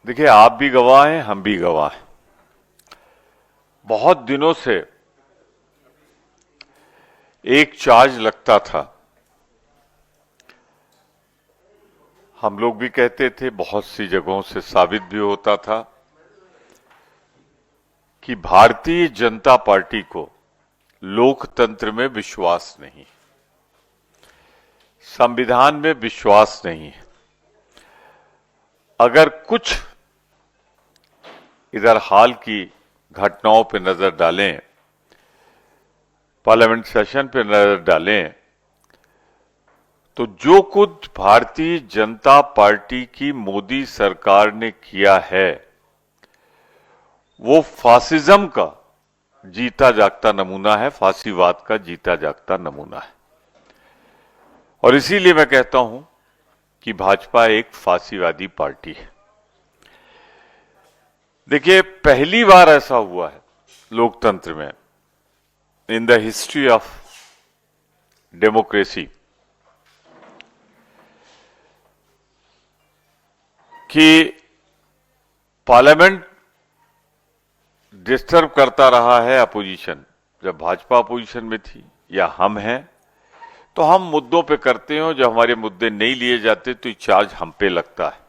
देखिए, आप भी गवाह हैं, हम भी गवाह हैं। बहुत दिनों से एक चार्ज लगता था, हम लोग भी कहते थे, बहुत सी जगहों से साबित भी होता था कि भारतीय जनता पार्टी को लोकतंत्र में विश्वास नहीं, संविधान में विश्वास नहीं है। अगर कुछ इधर हाल की घटनाओं पर नजर डालें, पार्लियामेंट सेशन पर नजर डालें, तो जो कुछ भारतीय जनता पार्टी की मोदी सरकार ने किया है वो फासिज्म का जीता जागता नमूना है, फांसीवाद का जीता जागता नमूना है। और इसीलिए मैं कहता हूं कि भाजपा एक फांसीवादी पार्टी है। देखिए, पहली बार ऐसा हुआ है लोकतंत्र में, in the history of democracy, कि पार्लियामेंट डिस्टर्ब करता रहा है अपोजिशन। जब भाजपा अपोजिशन में थी या हम हैं तो हम मुद्दों पे करते हैं, जब हमारे मुद्दे नहीं लिए जाते तो चार्ज हम पे लगता है।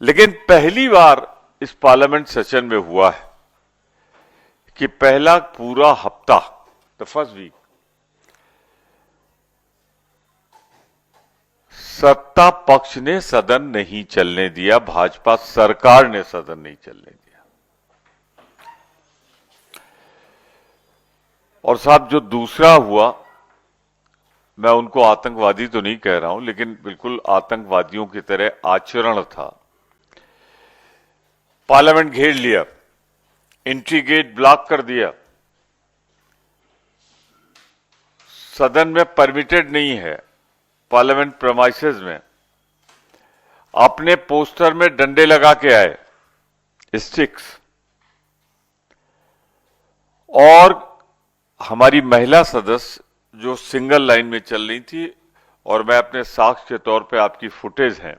लेकिन पहली बार इस पार्लियामेंट सेशन में हुआ है कि पहला पूरा हफ्ता, द फर्स्ट वीक, सत्ता पक्ष ने सदन नहीं चलने दिया, भाजपा सरकार ने सदन नहीं चलने दिया। और साहब, जो दूसरा हुआ, मैं उनको आतंकवादी तो नहीं कह रहा हूं, लेकिन बिल्कुल आतंकवादियों की तरह आचरण था। पार्लियामेंट घेर लिया, एंट्री गेट ब्लॉक कर दिया, सदन में परमिटेड नहीं है, पार्लियामेंट प्रेमाइसेस में अपने पोस्टर में डंडे लगा के आए, स्टिक्स, और हमारी महिला सदस्य जो सिंगल लाइन में चल रही थी, और मैं अपने साक्ष्य के तौर पे आपकी फुटेज है,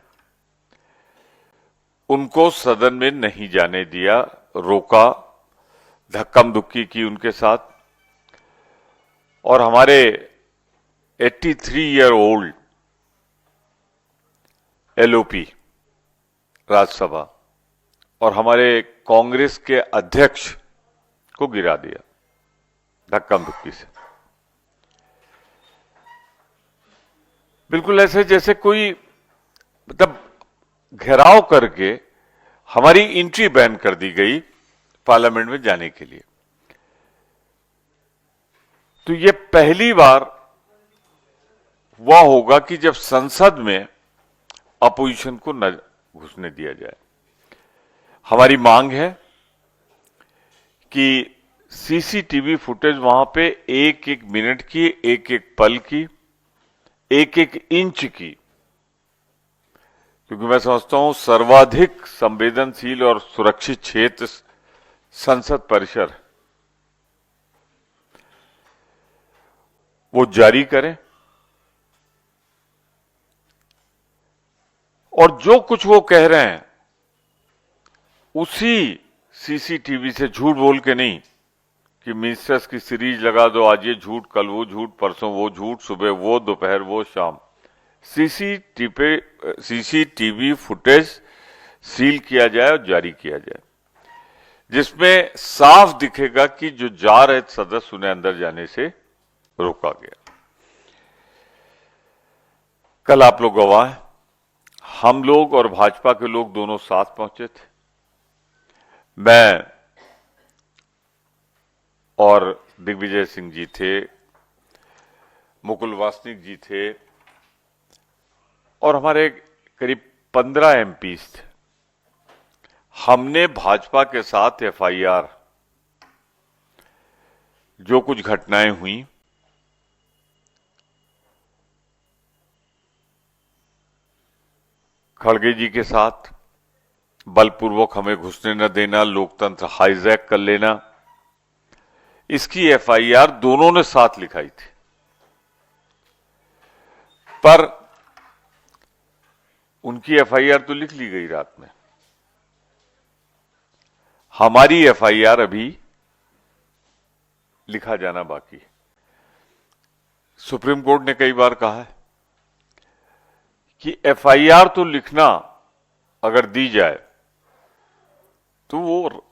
उनको सदन में नहीं जाने दिया, रोका, धक्कम धुक्की की उनके साथ। और हमारे 83 ईयर ओल्ड एलओपी राज्यसभा और हमारे कांग्रेस के अध्यक्ष को गिरा दिया धक्कम धुक्की से। बिल्कुल ऐसे जैसे कोई, मतलब घेराव करके हमारी एंट्री बैन कर दी गई पार्लियामेंट में जाने के लिए। तो ये पहली बार हुआ होगा कि जब संसद में अपोजिशन को न घुसने दिया जाए। हमारी मांग है कि सीसीटीवी फुटेज वहां पे एक एक मिनट की, एक एक पल की, एक एक इंच की, क्योंकि मैं समझता हूं सर्वाधिक संवेदनशील और सुरक्षित क्षेत्र संसद परिसर, वो जारी करें। और जो कुछ वो कह रहे हैं उसी सीसीटीवी से, झूठ बोल के नहीं कि मिनिस्टर्स की सीरीज लगा दो, आज ये झूठ, कल वो झूठ, परसों वो झूठ, सुबह वो, दोपहर वो, शाम, सीसीटीवी फुटेज सील किया जाए और जारी किया जाए, जिसमें साफ दिखेगा कि जो जा रहे सदस्य उन्हें अंदर जाने से रोका गया। कल आप लोग गवाह हैं, हम लोग और भाजपा के लोग दोनों साथ पहुंचे थे। मैं और दिग्विजय सिंह जी थे, मुकुल वासनिक जी थे, और हमारे करीब 15 एमपीज थे। हमने भाजपा के साथ एफआईआर, जो कुछ घटनाएं हुई, खड़गे जी के साथ बलपूर्वक हमें घुसने न देना, लोकतंत्र हाईजैक कर लेना, इसकी एफआईआर दोनों ने साथ लिखाई थी। पर उनकी एफआईआर तो लिख ली गई रात में, हमारी एफआईआर अभी लिखा जाना बाकी है। सुप्रीम कोर्ट ने कई बार कहा है कि एफआईआर तो लिखना अगर दी जाए तो वो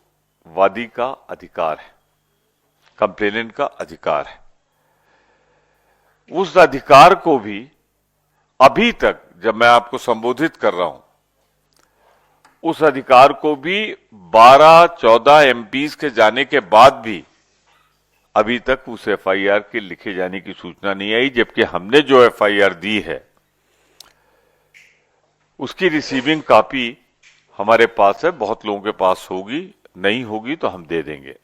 वादी का अधिकार है, कंप्लेनेंट का अधिकार है। उस अधिकार को भी अभी तक जब मैं आपको संबोधित कर रहा हूं, उस अधिकार को भी 12-14 एमपीज के जाने के बाद भी अभी तक उस एफआईआर के लिखे जाने की सूचना नहीं आई, जबकि हमने जो एफआईआर दी है उसकी रिसीविंग कॉपी हमारे पास है, बहुत लोगों के पास होगी, नहीं होगी तो हम दे देंगे।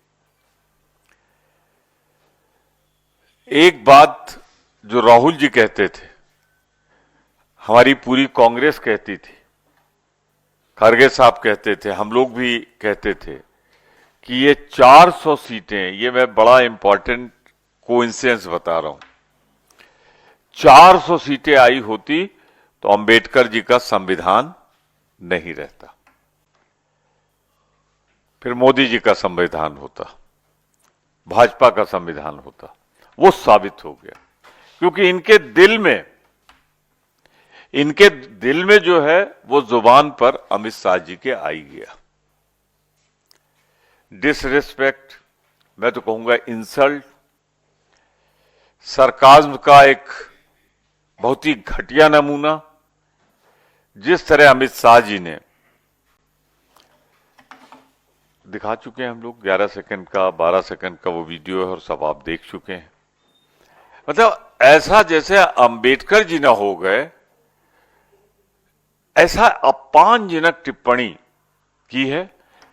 एक बात जो राहुल जी कहते थे, हमारी पूरी कांग्रेस कहती थी, खरगे साहब कहते थे, हम लोग भी कहते थे कि ये 400 सीटें, ये मैं बड़ा इंपॉर्टेंट कोइंसिडेंस बता रहा हूं, 400 सीटें आई होती तो अंबेडकर जी का संविधान नहीं रहता, फिर मोदी जी का संविधान होता, भाजपा का संविधान होता। वो साबित हो गया क्योंकि इनके दिल में जो है वो जुबान पर अमित शाह जी के आई गया। डिसरिस्पेक्ट, मैं तो कहूंगा इंसल्ट, सरकाज्म का एक बहुत ही घटिया नमूना, जिस तरह अमित शाह जी ने दिखा चुके हैं हम लोग, 11 सेकंड का 12 सेकंड का वो वीडियो है और सब आप देख चुके हैं। मतलब ऐसा जैसे अंबेडकर जी ना हो गए, ऐसा अपमानजनक टिप्पणी की है।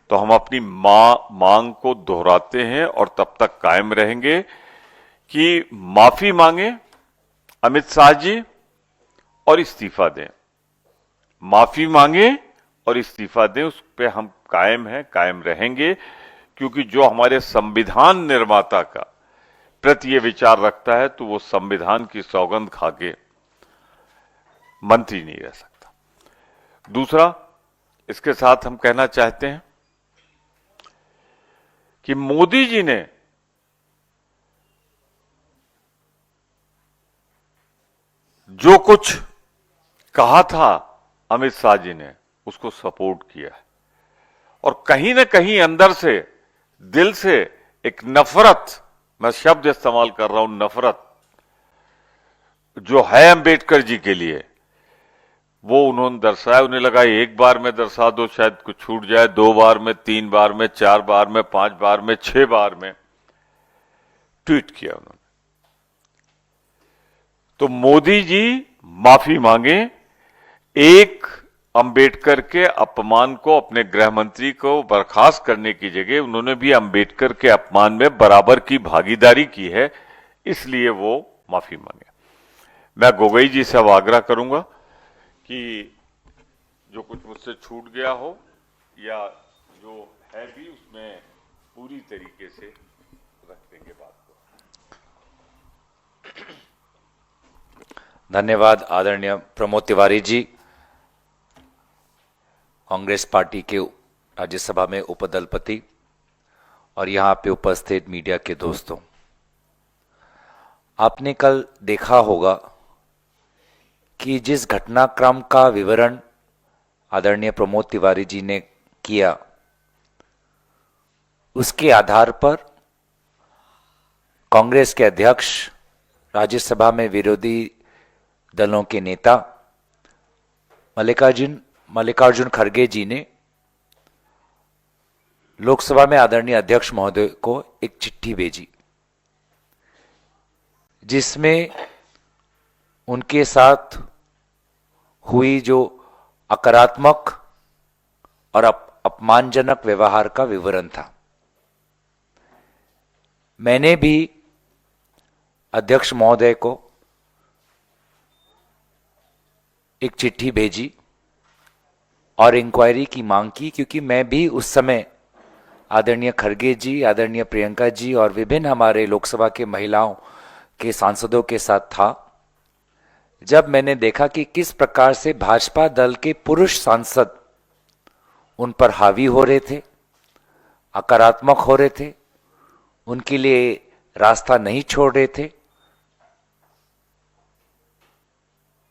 तो हम अपनी मांग को दोहराते हैं और तब तक कायम रहेंगे कि माफी मांगे अमित शाह जी और इस्तीफा दें, माफी मांगे और इस्तीफा दें। उस पे हम कायम हैं, कायम रहेंगे, क्योंकि जो हमारे संविधान निर्माता का प्रति ये विचार रखता है तो वो संविधान की सौगंध खाके मंत्री नहीं रह सकता। दूसरा, इसके साथ हम कहना चाहते हैं कि मोदी जी ने जो कुछ कहा था अमित शाह जी ने उसको सपोर्ट किया है, और कहीं ना कहीं अंदर से, दिल से एक नफरत, मैं शब्द इस्तेमाल कर रहा हूं, नफरत जो है अंबेडकर जी के लिए, वो उन्होंने दर्शाया। उन्हें लगा एक बार में दर्शा दो शायद कुछ छूट जाए, 2 बार में, 3 बार में, 4 बार में, 5 बार में, 6 बार में ट्वीट किया उन्होंने। तो मोदी जी माफी मांगे, एक अंबेडकर के अपमान को, अपने गृह मंत्री को बर्खास्त करने की जगह उन्होंने भी अंबेडकर के अपमान में बराबर की भागीदारी की है, इसलिए वो माफी मांगे। मैं गोगोई जी से अब आग्रह करूंगा कि जो कुछ मुझसे छूट गया हो या जो है भी उसमें पूरी तरीके से रख देंगे बात को। धन्यवाद आदरणीय प्रमोद तिवारी जी, कांग्रेस पार्टी के राज्यसभा में उपदलपति और यहाँ पे उपस्थित मीडिया के दोस्तों। आपने कल देखा होगा कि जिस घटनाक्रम का विवरण आदरणीय प्रमोद तिवारी जी ने किया, उसके आधार पर कांग्रेस के अध्यक्ष, राज्यसभा में विरोधी दलों के नेता मल्लिकार्जुन खड़गे जी ने लोकसभा में आदरणीय अध्यक्ष महोदय को एक चिट्ठी भेजी, जिसमें उनके साथ हुई जो अकारात्मक और अपमानजनक व्यवहार का विवरण था। मैंने भी अध्यक्ष महोदय को एक चिट्ठी भेजी और इंक्वायरी की मांग की, क्योंकि मैं भी उस समय आदरणीय खड़गे जी, आदरणीय प्रियंका जी और विभिन्न हमारे लोकसभा के महिलाओं के सांसदों के साथ था, जब मैंने देखा कि किस प्रकार से भाजपा दल के पुरुष सांसद उन पर हावी हो रहे थे, आक्रामक हो रहे थे, उनके लिए रास्ता नहीं छोड़ रहे थे।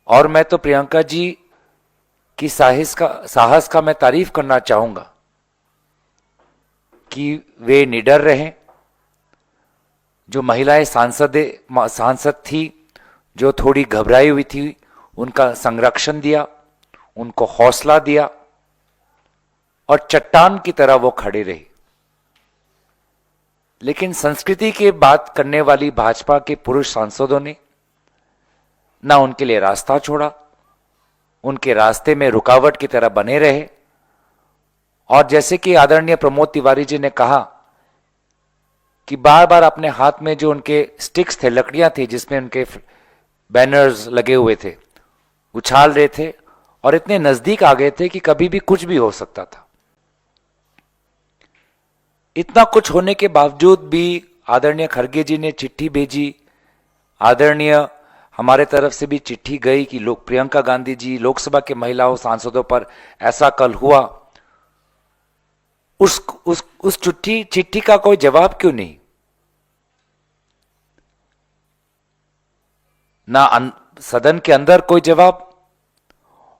और मैं तो प्रियंका जी की साहस का मैं तारीफ करना चाहूंगा कि वे निडर रहे। जो महिलाएं सांसद थी, जो थोड़ी घबराई हुई थी, उनका संरक्षण दिया, उनको हौसला दिया और चट्टान की तरह वो खड़े रहे। लेकिन संस्कृति की बात करने वाली भाजपा के पुरुष सांसदों ने ना उनके लिए रास्ता छोड़ा, उनके रास्ते में रुकावट की तरह बने रहे। और जैसे कि आदरणीय प्रमोद तिवारी जी ने कहा कि बार बार अपने हाथ में जो उनके स्टिक्स थे, लकड़ियां थी जिसमें उनके बैनर्स लगे हुए थे, उछाल रहे थे और इतने नजदीक आ गए थे कि कभी भी कुछ भी हो सकता था। इतना कुछ होने के बावजूद भी आदरणीय खड़गे जी ने चिट्ठी भेजी, आदरणीय हमारे तरफ से भी चिट्ठी गई कि लोग प्रियंका गांधी जी लोकसभा के महिलाओं सांसदों पर ऐसा कल हुआ। उस चिट्ठी का कोई जवाब क्यों नहीं? ना सदन के अंदर कोई जवाब,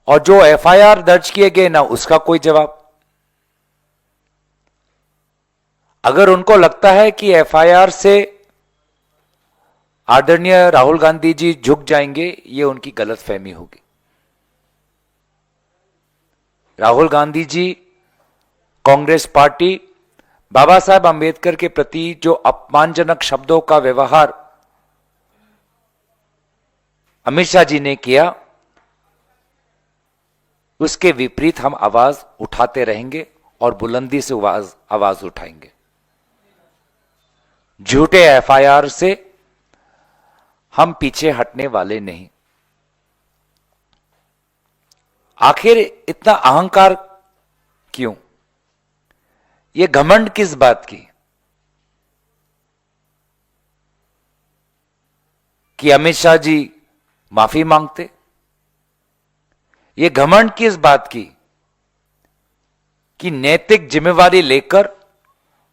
और जो एफआईआर दर्ज किए गए ना उसका कोई जवाब। अगर उनको लगता है कि एफआईआर से आदरणीय राहुल गांधी जी झुक जाएंगे, ये उनकी गलतफहमी होगी। राहुल गांधी जी, कांग्रेस पार्टी, बाबा साहब अंबेडकर के प्रति जो अपमानजनक शब्दों का व्यवहार अमित शाह जी ने किया, उसके विपरीत हम आवाज उठाते रहेंगे और बुलंदी से आवाज उठाएंगे। झूठे एफआईआर से हम पीछे हटने वाले नहीं। आखिर इतना अहंकार क्यों? ये घमंड किस बात की कि अमित शाह जी माफी मांगते? ये घमंड किस बात की कि नैतिक जिम्मेवारी लेकर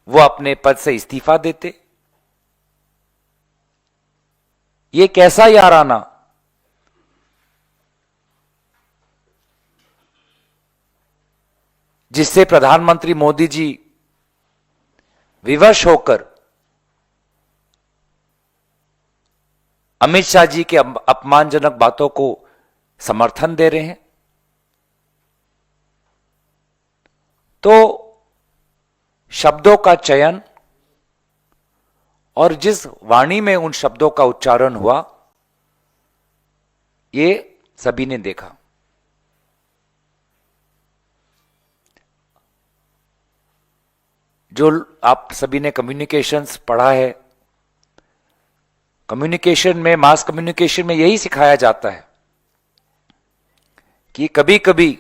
वो अपने पद से इस्तीफा देते? ये कैसा याराना? जिससे प्रधानमंत्री मोदी जी विवश होकर अमित शाह जी के अपमानजनक बातों को समर्थन दे रहे हैं। तो शब्दों का चयन और जिस वाणी में उन शब्दों का उच्चारण हुआ, ये सभी ने देखा। जो आप सभी ने कम्युनिकेशंस पढ़ा है, कम्युनिकेशन में, मास कम्युनिकेशन में यही सिखाया जाता है कि कभी कभी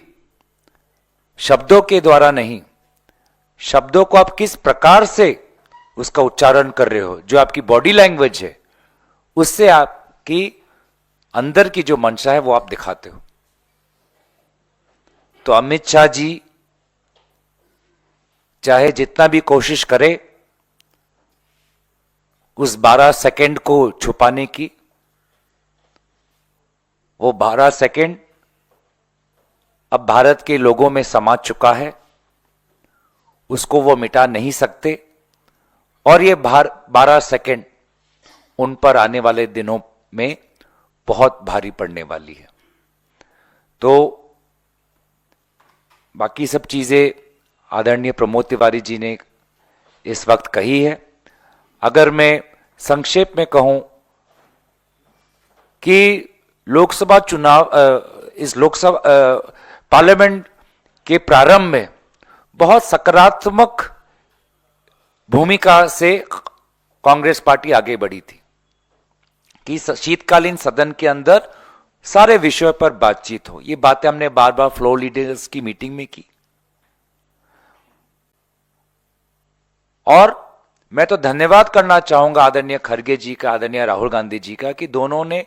शब्दों के द्वारा नहीं, शब्दों को आप किस प्रकार से उसका उच्चारण कर रहे हो, जो आपकी बॉडी लैंग्वेज है, उससे आपकी अंदर की जो मंशा है वो आप दिखाते हो। तो अमित शाह जी चाहे जितना भी कोशिश करे उस 12 सेकंड को छुपाने की, वो 12 सेकंड अब भारत के लोगों में समा चुका है, उसको वो मिटा नहीं सकते। और ये 12 सेकंड उन पर आने वाले दिनों में बहुत भारी पड़ने वाली है। तो बाकी सब चीजें आदरणीय प्रमोद तिवारी जी ने इस वक्त कही है। अगर मैं संक्षेप में कहूं कि लोकसभा चुनाव, इस लोकसभा पार्लियामेंट के प्रारंभ में बहुत सकारात्मक भूमिका से कांग्रेस पार्टी आगे बढ़ी थी कि शीतकालीन सदन के अंदर सारे विषयों पर बातचीत हो। ये बातें हमने बार बार फ्लोर लीडर्स की मीटिंग में की। और मैं तो धन्यवाद करना चाहूंगा आदरणीय खड़गे जी का, आदरणीय राहुल गांधी जी का, कि दोनों ने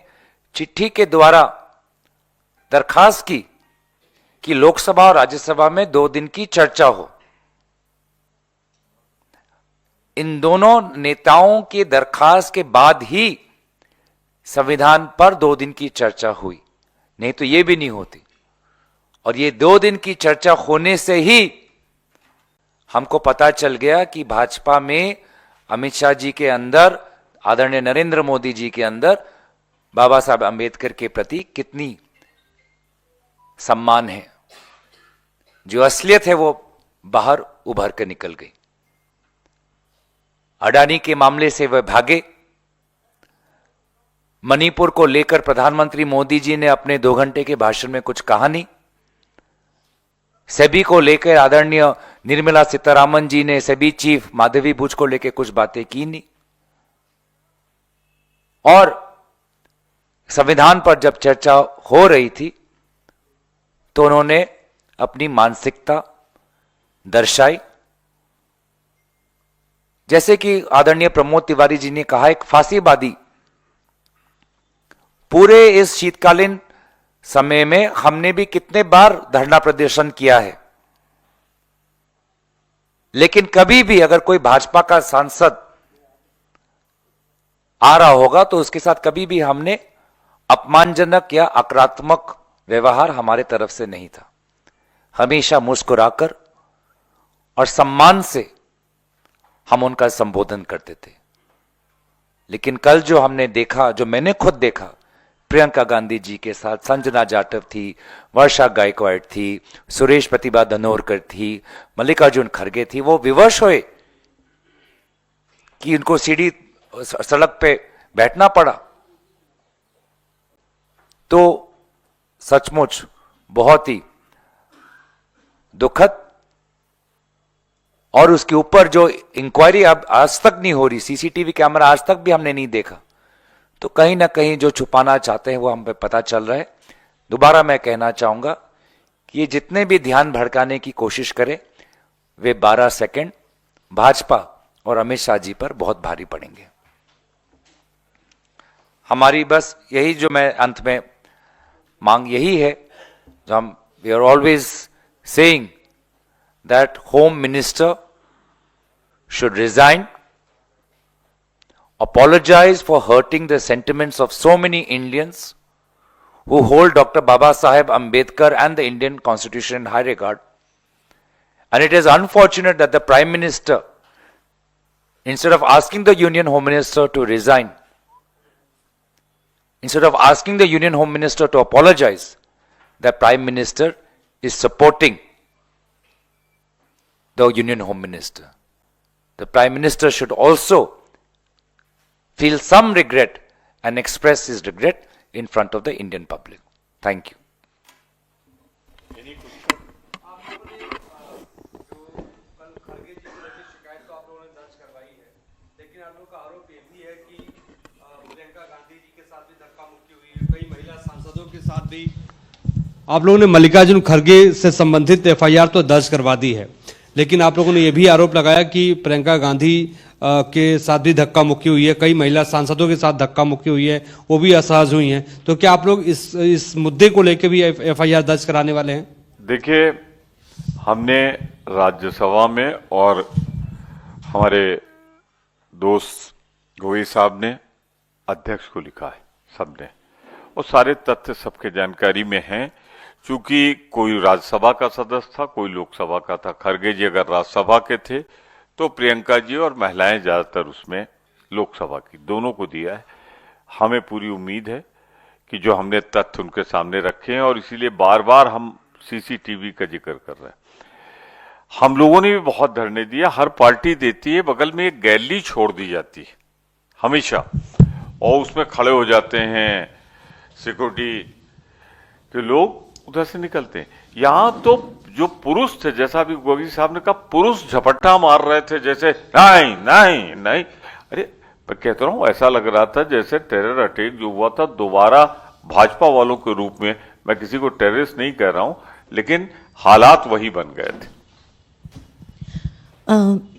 चिट्ठी के द्वारा दरखास्त की कि लोकसभा और राज्यसभा में 2 दिन की चर्चा हो। इन दोनों नेताओं की दरखास्त के बाद ही संविधान पर 2 दिन की चर्चा हुई, नहीं तो यह भी नहीं होती। और ये 2 दिन की चर्चा होने से ही हमको पता चल गया कि भाजपा में अमित शाह जी के अंदर, आदरणीय नरेंद्र मोदी जी के अंदर बाबा साहब अंबेडकर के प्रति कितनी सम्मान है। जो असलियत है वो बाहर उभर कर निकल गई। अडानी के मामले से वह भागे। मणिपुर को लेकर प्रधानमंत्री मोदी जी ने अपने 2 घंटे के भाषण में कुछ कहा नहीं। सेबी को लेकर आदरणीय निर्मला सीतारामन जी ने सेबी चीफ माधवी बुच को लेकर कुछ बातें की नहीं। और संविधान पर जब चर्चा हो रही थी तो उन्होंने अपनी मानसिकता दर्शाई। जैसे कि आदरणीय प्रमोद तिवारी जी ने कहा, एक फांसीवादी। पूरे इस शीतकालीन समय में हमने भी कितने बार धरना प्रदर्शन किया है, लेकिन कभी भी अगर कोई भाजपा का सांसद आ रहा होगा तो उसके साथ कभी भी हमने अपमानजनक या आक्रामक व्यवहार हमारे तरफ से नहीं था। हमेशा मुस्कुराकर और सम्मान से हम उनका संबोधन करते थे। लेकिन कल जो हमने देखा, जो मैंने खुद देखा, प्रियंका गांधी जी के साथ संजना जाटव थी, वर्षा गायकवाड़ थी, सुरेश प्रतिभा धनोरकर थी, मल्लिकार्जुन खड़गे थी, वो विवश हुए कि उनको सीढ़ी सड़क पे बैठना पड़ा। तो सचमुच बहुत ही दुखद। और उसके ऊपर जो इंक्वायरी अब आज तक नहीं हो रही, सीसीटीवी कैमरा आज तक भी हमने नहीं देखा, तो कहीं ना कहीं जो छुपाना चाहते हैं वो हम पे पता चल रहा है। दोबारा मैं कहना चाहूंगा कि ये जितने भी ध्यान भड़काने की कोशिश करें वे 12 सेकंड भाजपा और अमित शाह जी पर बहुत भारी पड़ेंगे। हमारी बस यही, जो मैं अंत में मांग यही है, जो हम we are always saying that home minister should resign, apologize for hurting the sentiments of so many Indians who hold Dr. Baba Saheb Ambedkar and the Indian Constitution in high regard. And it is unfortunate that the Prime Minister, instead of asking the Union Home Minister to resign, instead of asking the Union Home Minister to apologize, the Prime Minister is supporting the Union Home Minister. The Prime Minister should also feel some regret and express his regret in front of the Indian public. Thank you. आप लोगों ने मल्लिकार्जुन खड़गे से संबंधित FIR तो दर्ज करवा दी है, लेकिन आप लोगों ने यह भी आरोप लगाया कि प्रियंका गांधी के साथ भी धक्का मुक्की हुई है, कई महिला सांसदों के साथ धक्का मुक्की हुई है, वो भी असहज हुई हैं। तो क्या आप लोग इस मुद्दे को लेकर भी एफआईआर दर्ज कराने वाले हैं? देखिए, हमने राज्यसभा में और हमारे दोस्त गोई साहब ने अध्यक्ष को लिखा है, सबने, और सारे तथ्य सबके जानकारी में हैं। चूंकि कोई राज्यसभा का सदस्य था, कोई लोकसभा का था। खड़गे जी अगर राज्यसभा के थे तो प्रियंका जी और महिलाएं ज्यादातर उसमें लोकसभा की, दोनों को दिया है। हमें पूरी उम्मीद है कि जो हमने तथ्य उनके सामने रखे हैं, और इसीलिए बार बार हम सीसीटीवी का जिक्र कर रहे हैं। हम लोगों ने भी बहुत धरने दिया, हर पार्टी देती है, बगल में एक गैलरी छोड़ दी जाती है हमेशा, और उसमें खड़े हो जाते हैं सिक्योरिटी के लोग, उधर से निकलते हैं। यहां तो जो पुरुष थे, जैसा अभी गोगी साहब ने कहा, पुरुष झपट्टा मार रहे थे, जैसे नहीं नहीं नहीं। अरे मैं कहता रहा हूं, ऐसा लग रहा था जैसे टेरर अटैक जो हुआ था दोबारा भाजपा वालों के रूप में। मैं किसी को टेररिस्ट नहीं कह रहा हूं, लेकिन हालात वही बन गए थे।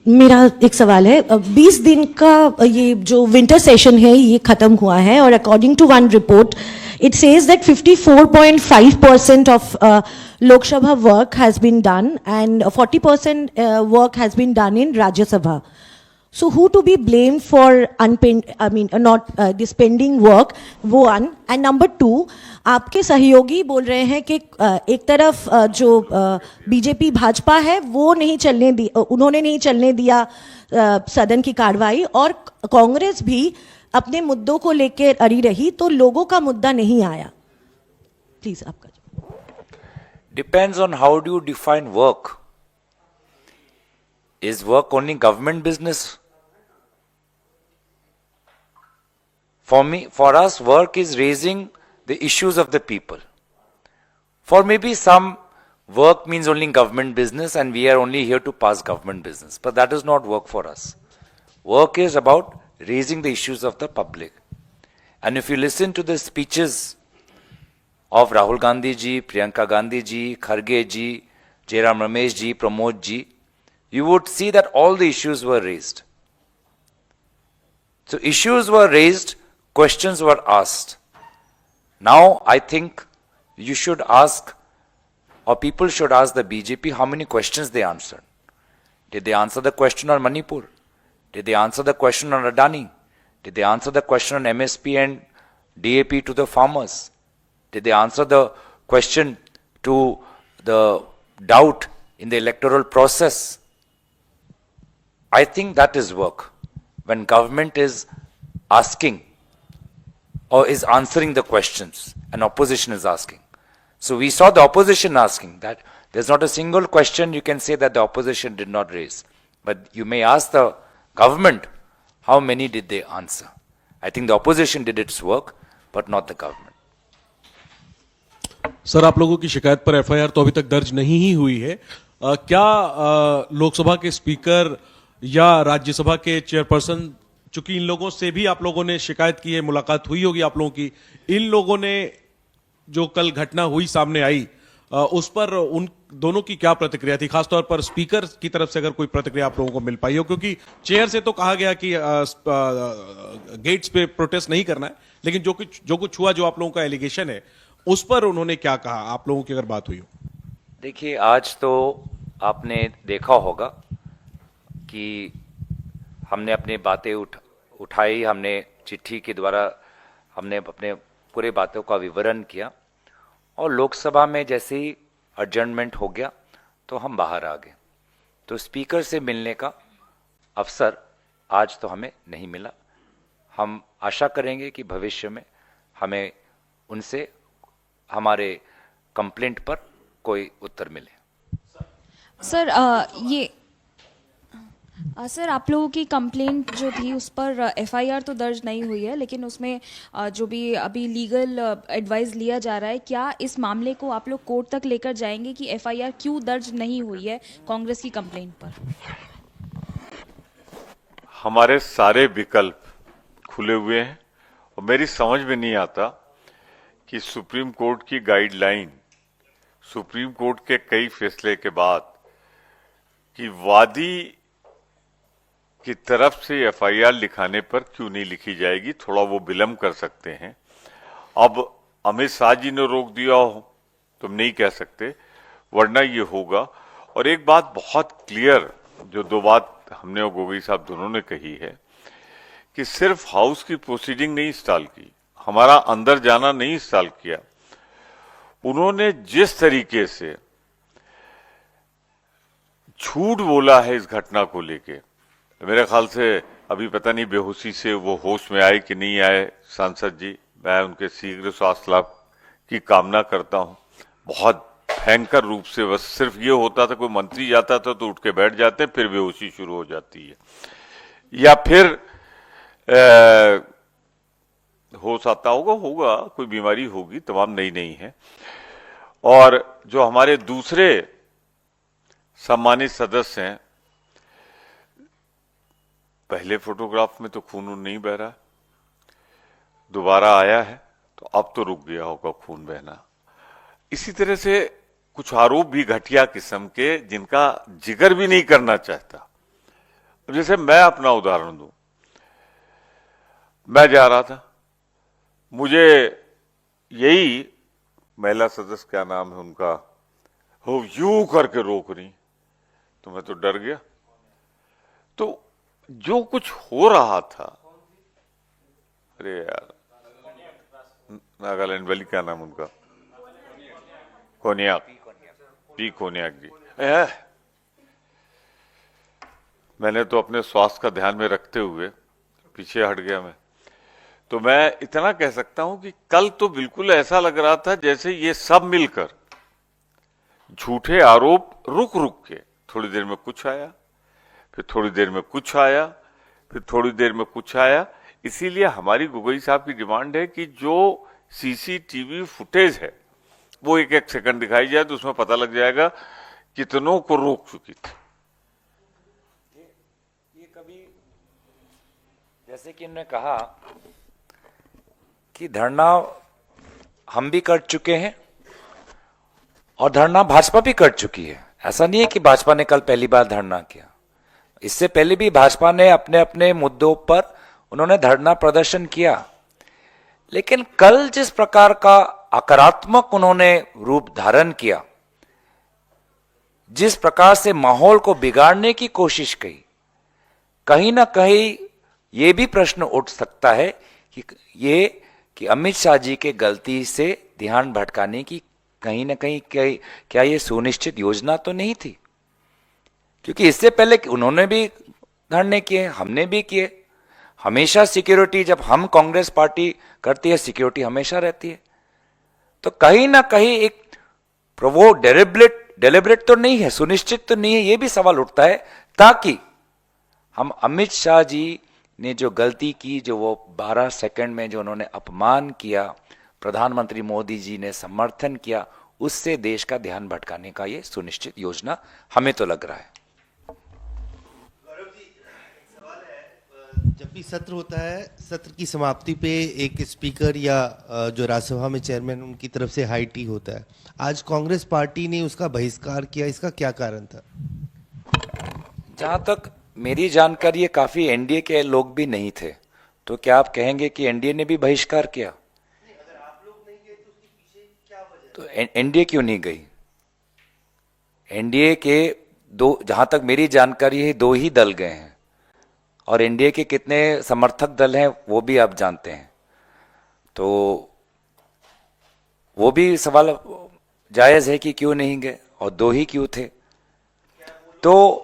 मेरा एक सवाल है, 20 दिन का ये जो विंटर सेशन है ये खत्म हुआ है, और according to one report it says that 54.5% of Lok Sabha work has been done and 40% work has been done in Rajya Sabha. So who to be blamed for not this pending work? वो one. And number two, आपके सहयोगी बोल रहे हैं कि एक तरफ जो बीजेपी भाजपा है वो नहीं चलने दी, उन्होंने नहीं चलने दिया सदन की कार्रवाई, और कांग्रेस भी अपने मुद्दों को लेकर अड़ी रही, तो लोगों का मुद्दा नहीं आया. प्लीज आपका. Depends on how do you define work. Is work only government business? For us, work is raising the issues of the people. For maybe some, work means only government business and we are only here to pass government business. But that does not work for us. Work is about raising the issues of the public. And if you listen to the speeches of Rahul Gandhi ji, Priyanka Gandhi ji, Kharge ji, Jairam Ramesh ji, Pramod ji, you would see that all the issues were raised. So issues were raised, questions were asked. Now I think you should ask, or people should ask the BJP how many questions they answered. Did they answer the question on Manipur? Did they answer the question on Adani? Did they answer the question on MSP and DAP to the farmers? Did they answer the question to the doubt in the electoral process? I think that is work. When government is asking or is answering the questions and opposition is asking. So we saw the opposition asking that. There's not a single question you can say that the opposition did not raise. But you may ask the government, how many did they answer? I think the opposition did its work, but not the government. Sir, आप लोगों की शिकायत पर FIR तो अभी तक दर्ज नहीं ही हुई है. क्या लोकसभा के स्पीकर या राज्यसभा के चेयरपर्सन, चूंकि इन लोगों से भी आप लोगों ने शिकायत की है, मुलाकात हुई होगी आप लोगों की, इन लोगों ने जो कल घटना हुई सामने आई उस पर उन दोनों की क्या प्रतिक्रिया थी? खासतौर पर स्पीकर की तरफ से अगर कोई प्रतिक्रिया आप लोगों को मिल पाई हो, क्योंकि चेयर से तो कहा गया कि गेट्स पे प्रोटेस्ट नहीं करना है, लेकिन जो कुछ हुआ, जो आप लोगों का एलिगेशन है, उस पर उन्होंने क्या कहा, आप लोगों की अगर बात हुई हो? देखिए, आज तो आपने देखा होगा कि हमने अपनी बातें उठाई, हमने चिट्ठी के द्वारा हमने अपने पूरे बातों का विवरण किया, और लोकसभा में जैसे ही एडजर्नमेंट हो गया तो हम बाहर आ गए. तो स्पीकर से मिलने का अवसर आज तो हमें नहीं मिला. हम आशा करेंगे कि भविष्य में हमें उनसे हमारे कंप्लेंट पर कोई उत्तर मिले. सर, आप लोगों की कंप्लेंट जो थी उस पर एफआईआर तो दर्ज नहीं हुई है, लेकिन उसमें जो भी अभी लीगल एडवाइस लिया जा रहा है, क्या इस मामले को आप लोग कोर्ट तक लेकर जाएंगे कि एफआईआर क्यों दर्ज नहीं हुई है कांग्रेस की कंप्लेंट पर? हमारे सारे विकल्प खुले हुए हैं और मेरी समझ में नहीं आता कि सुप्रीम कोर्ट की गाइडलाइन, सुप्रीम कोर्ट के कई फैसले के बाद कि वादी की तरफ से एफआईआर लिखाने पर क्यों नहीं लिखी जाएगी. थोड़ा वो विलंब कर सकते हैं. अब अमित शाह जी ने रोक दिया हो तो हम नहीं कह सकते, वरना ये होगा. और एक बात बहुत क्लियर, जो दो बात हमने और गोगोई साहब दोनों ने कही है, कि सिर्फ हाउस की प्रोसीडिंग नहीं स्टॉल की, हमारा अंदर जाना नहीं स्टॉल किया. उन्होंने जिस तरीके से झूठ बोला है इस घटना को लेके, मेरे ख्याल से अभी पता नहीं बेहोशी से वो होश में आए कि नहीं आए. सांसद जी, मैं उनके शीघ्र स्वास्थ्य लाभ की कामना करता हूं. बहुत भयंकर रूप से, बस सिर्फ ये होता था कोई मंत्री जाता था तो उठ के बैठ जाते, फिर बेहोशी शुरू हो जाती है, या फिर होश आता होगा कोई बीमारी होगी, तमाम नई है. और जो हमारे दूसरे सम्मानित सदस्य हैं, पहले फोटोग्राफ में तो खून नहीं बह रहा, दोबारा आया है तो अब तो रुक गया होगा खून बहना. इसी तरह से कुछ आरोप भी घटिया किस्म के, जिनका जिक्र भी नहीं करना चाहता. जैसे मैं अपना उदाहरण दूं, मैं जा रहा था, मुझे यही महिला सदस्य, क्या नाम है उनका, हो यूं करके रोक रही, तो मैं तो डर गया. तो जो कुछ हो रहा था, अरे यार, नागालैंड वाली क्या नाम उनका, कोनियाक, पी कोनियाक जी। मैंने तो अपने स्वास्थ्य का ध्यान में रखते हुए पीछे हट गया मैं। तो मैं इतना कह सकता हूं कि कल तो बिल्कुल ऐसा लग रहा था जैसे ये सब मिलकर झूठे आरोप रुक रुक के, थोड़ी देर में कुछ आया, फिर थोड़ी देर में कुछ आया, फिर थोड़ी देर में कुछ आया। इसीलिए हमारी गोगोई साहब की डिमांड है कि जो सीसीटीवी फुटेज है वो एक एक सेकंड दिखाई जाए, तो उसमें पता लग जाएगा कितनों को रोक चुकी थी। ये कभी, जैसे कि इन्होंने कहा कि धरना हम भी कर चुके हैं और धरना भाजपा भी कर चुकी है। ऐसा नहीं है कि भाजपा ने कल पहली बार धरना किया, इससे पहले भी भाजपा ने अपने अपने मुद्दों पर उन्होंने धरना प्रदर्शन किया। लेकिन कल जिस प्रकार का आक्रामक उन्होंने रूप धारण किया, जिस प्रकार से माहौल को बिगाड़ने की कोशिश की, कहीं ना कहीं यह भी प्रश्न उठ सकता है कि अमित शाह जी के गलती से ध्यान भटकाने की कहीं ना कहीं क्या ये सुनिश्चित योजना तो नहीं थी? क्योंकि इससे पहले उन्होंने भी धरने किए, हमने भी किए। हमेशा सिक्योरिटी, जब हम कांग्रेस पार्टी करती है, सिक्योरिटी हमेशा रहती है। तो कहीं ना कहीं एक वो डेलिब्रेट तो नहीं है, सुनिश्चित तो नहीं है, ये भी सवाल उठता है, ताकि हम अमित शाह जी ने जो गलती की, जो वो 12 सेकंड में जो उन्होंने अपमान किया, प्रधानमंत्री मोदी जी ने समर्थन किया, उससे देश का ध्यान भटकाने का ये सुनिश्चित योजना हमें तो लग रहा है। जब भी सत्र होता है, सत्र की समाप्ति पे एक स्पीकर या जो राज्यसभा में चेयरमैन, उनकी तरफ से हाई टी होता है। आज कांग्रेस पार्टी ने उसका बहिष्कार किया, इसका क्या कारण था? जहां तक मेरी जानकारी है, काफी एनडीए के लोग भी नहीं थे, तो क्या आप कहेंगे कि एनडीए ने भी बहिष्कार किया? अगर आप लोग नहीं गए तो उसके पीछे क्या वजह? तो एनडीए क्यों नहीं गई? एनडीए के दो, जहां तक मेरी जानकारी है, 2 ही दल गए हैं, और एनडीए के कितने समर्थक दल हैं वो भी आप जानते हैं। तो वो भी सवाल जायज है कि क्यों नहीं गए, और 2 ही क्यों थे? तो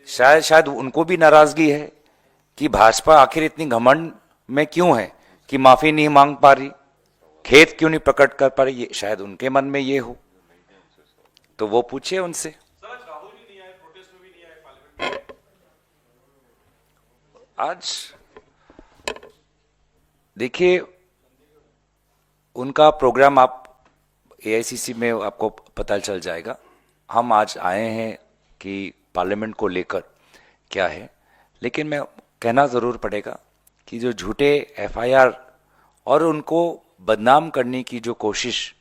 शायद उनको भी नाराजगी है कि भाजपा आखिर इतनी घमंड में क्यों है कि माफी नहीं मांग पा रही, खेद क्यों नहीं प्रकट कर पा रही, ये शायद उनके मन में ये हो। तो वो पूछिए उनसे। आज देखिए, उनका प्रोग्राम आप एआईसीसी में आपको पता चल जाएगा। हम आज आए हैं कि पार्लियामेंट को लेकर क्या है, लेकिन मैं कहना जरूर पड़ेगा कि जो झूठे एफआईआर और उनको बदनाम करने की जो कोशिश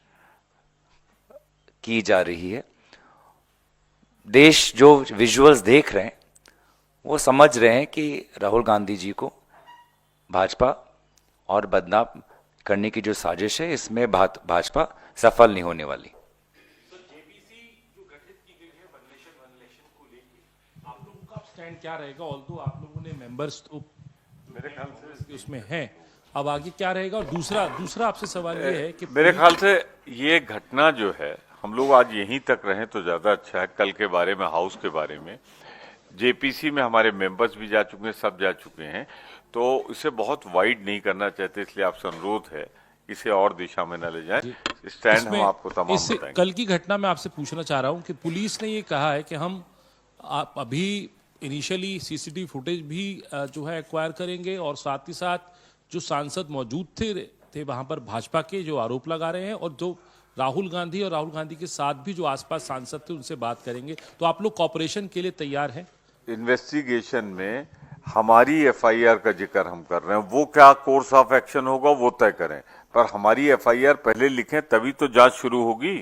की जा रही है, देश जो विजुअल्स देख रहे हैं वो समझ रहे हैं कि राहुल गांधी जी को भाजपा और बदनाम करने की जो साजिश है, इसमें भाजपा सफल नहीं होने वाली। आप लोगों का स्टैंड क्या रहेगा? ऑल्दो आप लोगों ने मेंबर्स तो मेरे ख्याल से उसमें हैं, अब आगे क्या रहेगा? और दूसरा आपसे सवाल ये है कि मेरे ख्याल से ये घटना जो है, हम लोग आज यहीं तक रहें तो ज्यादा अच्छा है। कल के बारे में, हाउस के बारे में, जेपीसी में हमारे मेंबर्स भी जा चुके हैं, सब जा चुके हैं, तो इसे बहुत वाइड नहीं करना चाहते, इसलिए आपसे अनुरोध है इसे और दिशा में न ले जाएं। स्टैंड हम आपको तमाम बताएंगे। कल की घटना में आपसे पूछना चाह रहा हूं कि पुलिस ने ये कहा है कि हम अभी इनिशियली सीसीटीवी फुटेज भी जो है एक्वायर करेंगे, और साथ ही साथ जो सांसद मौजूद थे वहां पर भाजपा के, जो आरोप लगा रहे हैं, और जो राहुल गांधी और राहुल गांधी के साथ भी जो आसपास सांसद थे उनसे बात करेंगे। तो आप लोग कॉपरेशन के लिए तैयार हैं? इन्वेस्टिगेशन में हमारी एफआईआर का जिक्र हम कर रहे हैं, वो क्या कोर्स ऑफ एक्शन होगा वो तय करें, पर हमारी एफआईआर पहले लिखें तभी तो जांच शुरू होगी।